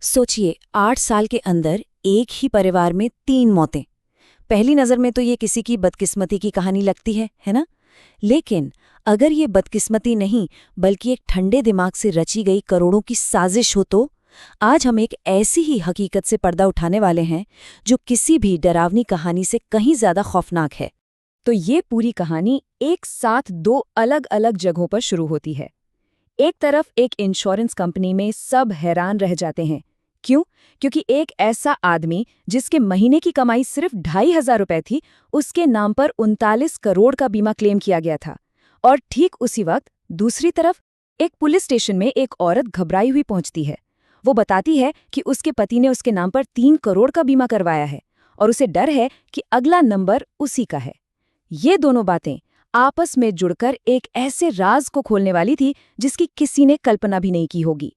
सोचिए 8 साल के अंदर एक ही परिवार में 3 मौतें। पहली नजर में तो ये किसी की बदकिस्मती की कहानी लगती है ना? लेकिन अगर ये बदकिस्मती नहीं बल्कि एक ठंडे दिमाग से रची गई करोड़ों की साजिश हो तो आज हम एक ऐसी ही हकीकत से पर्दा उठाने वाले हैं जो किसी भी डरावनी कहानी से कहीं ज्यादा खौफनाक है। तो ये पूरी कहानी एक साथ दो अलग अलग जगहों पर शुरू होती है। एक तरफ एक इंश्योरेंस कंपनी में सब हैरान रह जाते हैं। क्यों? क्योंकि एक ऐसा आदमी जिसके महीने की कमाई सिर्फ 2,500 रुपए थी, उसके नाम पर 39 करोड़ का बीमा क्लेम किया गया था। और ठीक उसी वक्त दूसरी तरफ एक पुलिस स्टेशन में एक औरत घबराई हुई पहुंचती है। वो बताती है कि उसके पति ने उसके नाम पर 3 करोड़ का बीमा करवाया है और उसे डर है कि अगला नंबर उसी का है। ये दोनों बातें आपस में जुड़कर एक ऐसे राज को खोलने वाली थी जिसकी किसी ने कल्पना भी नहीं की होगी।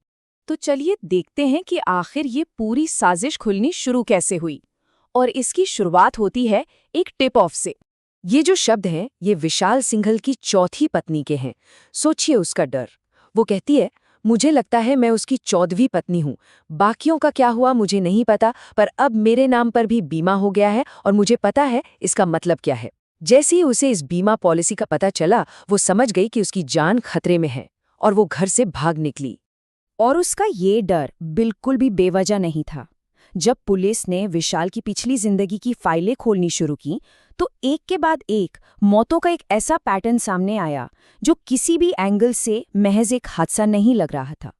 तो चलिए देखते हैं कि आखिर ये पूरी साजिश खुलनी शुरू कैसे हुई। और इसकी शुरुआत होती है एक टिप ऑफ से। ये जो शब्द हैं, ये विशाल सिंघल की चौथी पत्नी के हैं। सोचिए उसका डर। वो कहती है, मुझे लगता है मैं उसकी 14वीं पत्नी हूँ। बाकियों का क्या हुआ मुझे नहीं पता, पर अब मेरे नाम पर भी बीमा हो गया है और मुझे पता है इसका मतलब क्या है। जैसे ही उसे इस बीमा पॉलिसी का पता चला, वो समझ गई कि उसकी जान खतरे में है और वो घर से भाग निकली। और उसका ये डर बिल्कुल भी बेवजह नहीं था। जब पुलिस ने विशाल की पिछली जिंदगी की फाइलें खोलनी शुरू की, तो एक के बाद एक मौतों का एक ऐसा पैटर्न सामने आया जो किसी भी एंगल से महज एक हादसा नहीं लग रहा था।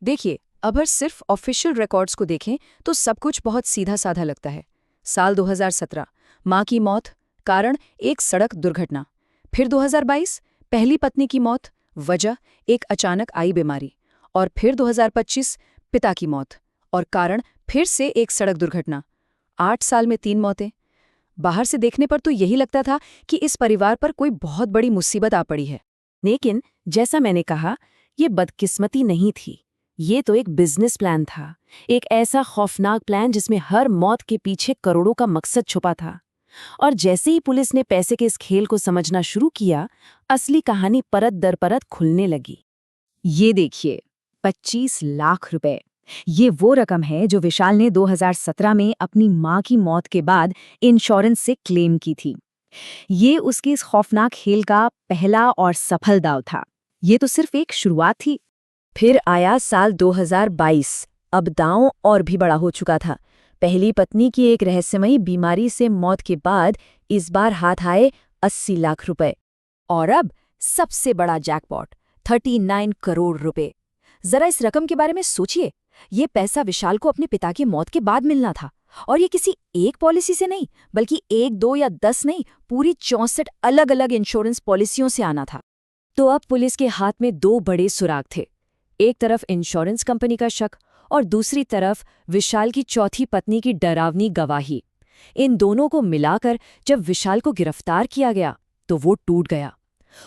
देखिए, अगर सिर्फ ऑफिशियल रिकॉर्ड्स को देखें तो सब कुछ बहुत सीधा साधा लगता है। साल 2017, मां की मौत, कारण एक सड़क दुर्घटना। फिर 2022, पहली पत्नी की मौत, वजह एक अचानक आई बीमारी। और फिर 2025, पिता की मौत, और कारण फिर से एक सड़क दुर्घटना। 8 साल में 3 मौतें। बाहर से देखने पर तो यही लगता था कि इस परिवार पर कोई बहुत बड़ी मुसीबत आ पड़ी है। लेकिन जैसा मैंने कहा, ये बदकिस्मती नहीं थी। ये तो एक बिजनेस प्लान था। एक ऐसा खौफनाक प्लान जिसमें हर मौत के पीछे करोड़ों का मकसद छुपा था। और जैसे ही पुलिस ने पैसे के इस खेल को समझना शुरू किया, असली कहानी परत दर परत खुलने लगी। ये देखिए, 25 लाख रुपए। ये वो रकम है जो विशाल ने 2017 में अपनी मां की मौत के बाद इंश्योरेंस से क्लेम की थी। ये उसके इस खौफनाक खेल का पहला और सफल दांव था। ये तो सिर्फ एक शुरुआत थी। फिर आया साल 2022। अब दांव और भी बड़ा हो चुका था। पहली पत्नी की एक रहस्यमयी बीमारी से मौत के बाद इस बार हाथ आए 80 लाख रुपए। और अब सबसे बड़ा जैकपॉट, 39 करोड़ रुपए। जरा इस रकम के बारे में सोचिए। ये पैसा विशाल को अपने पिता की मौत के बाद मिलना था। और ये किसी एक पॉलिसी से नहीं, बल्कि 1, 2 या 10 नहीं, पूरी 64 अलग अलग इंश्योरेंस पॉलिसियों से आना था। तो अब पुलिस के हाथ में दो बड़े सुराग थे। एक तरफ इंश्योरेंस कंपनी का शक और दूसरी तरफ विशाल की चौथी पत्नी की डरावनी गवाही। इन दोनों को मिलाकर जब विशाल को गिरफ्तार किया गया तो वो टूट गया।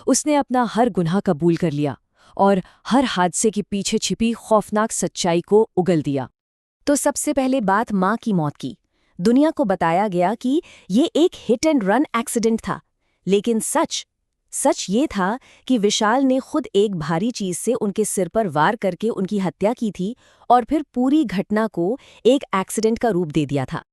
उसने अपना हर गुनाह कबूल कर लिया और हर हादसे के पीछे छिपी खौफनाक सच्चाई को उगल दिया। तो सबसे पहले बात मां की मौत की। दुनिया को बताया गया कि ये एक हिट एंड रन एक्सीडेंट था, लेकिन सच ये था कि विशाल ने खुद एक भारी चीज से उनके सिर पर वार करके उनकी हत्या की थी और फिर पूरी घटना को एक एक्सीडेंट का रूप दे दिया था।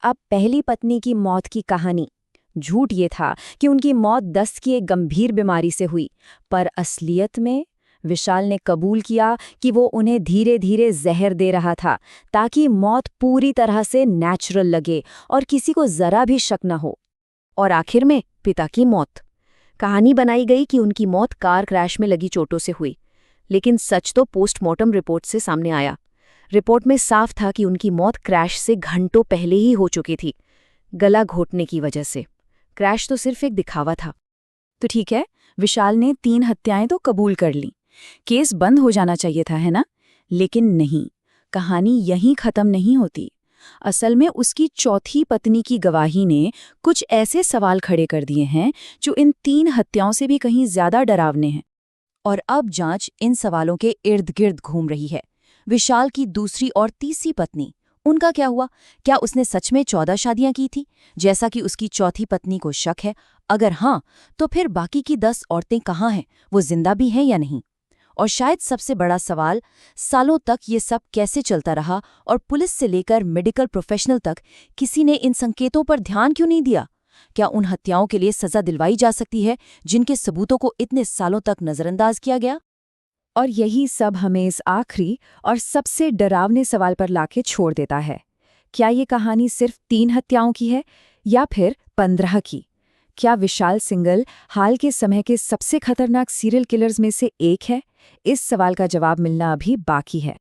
अब पहली पत्नी की मौत की कहानी। झूठ ये था कि उनकी मौत दस्त की एक गंभीर बीमारी से हुई, पर असलियत में विशाल ने कबूल किया कि वो उन्हें धीरे धीरे जहर दे रहा था ताकि मौत पूरी तरह से नेचुरल लगे और किसी को जरा भी शक न हो। और आखिर में पिता की मौत। कहानी बनाई गई कि उनकी मौत कार क्रैश में लगी चोटों से हुई, लेकिन सच तो पोस्टमार्टम रिपोर्ट से सामने आया। रिपोर्ट में साफ था कि उनकी मौत क्रैश से घंटों पहले ही हो चुकी थी, गला घोटने की वजह से। क्रैश तो सिर्फ एक दिखावा था। तो ठीक है, विशाल ने 3 हत्याएं तो कबूल कर लीं। केस बंद हो जाना चाहिए था, है ना? लेकिन नहीं, कहानी यहीं खत्म नहीं होती। असल में उसकी चौथी पत्नी की गवाही ने कुछ ऐसे सवाल खड़े कर दिए हैं जो इन 3 हत्याओं से भी कहीं ज्यादा डरावने हैं। और अब जांच इन सवालों के इर्द गिर्द घूम रही है। विशाल की दूसरी और तीसरी पत्नी, उनका क्या हुआ? क्या उसने सच में 14 शादियां की थी, जैसा कि उसकी चौथी पत्नी को शक है? अगर हाँ, तो फिर बाकी की 10 औरतें कहाँ हैं? वो जिंदा भी हैं या नहीं? और शायद सबसे बड़ा सवाल, सालों तक ये सब कैसे चलता रहा और पुलिस से लेकर मेडिकल प्रोफेशनल तक किसी ने इन संकेतों पर ध्यान क्यों नहीं दिया? क्या उन हत्याओं के लिए सजा दिलवाई जा सकती है जिनके सबूतों को इतने सालों तक नजरअंदाज किया गया? और यही सब हमें इस आखिरी और सबसे डरावने सवाल पर लाके छोड़ देता है। क्या ये कहानी सिर्फ 3 हत्याओं की है या फिर 15 की? क्या विशाल सिंघल हाल के समय के सबसे खतरनाक सीरियल किलर्स में से एक है? इस सवाल का जवाब मिलना अभी बाकी है।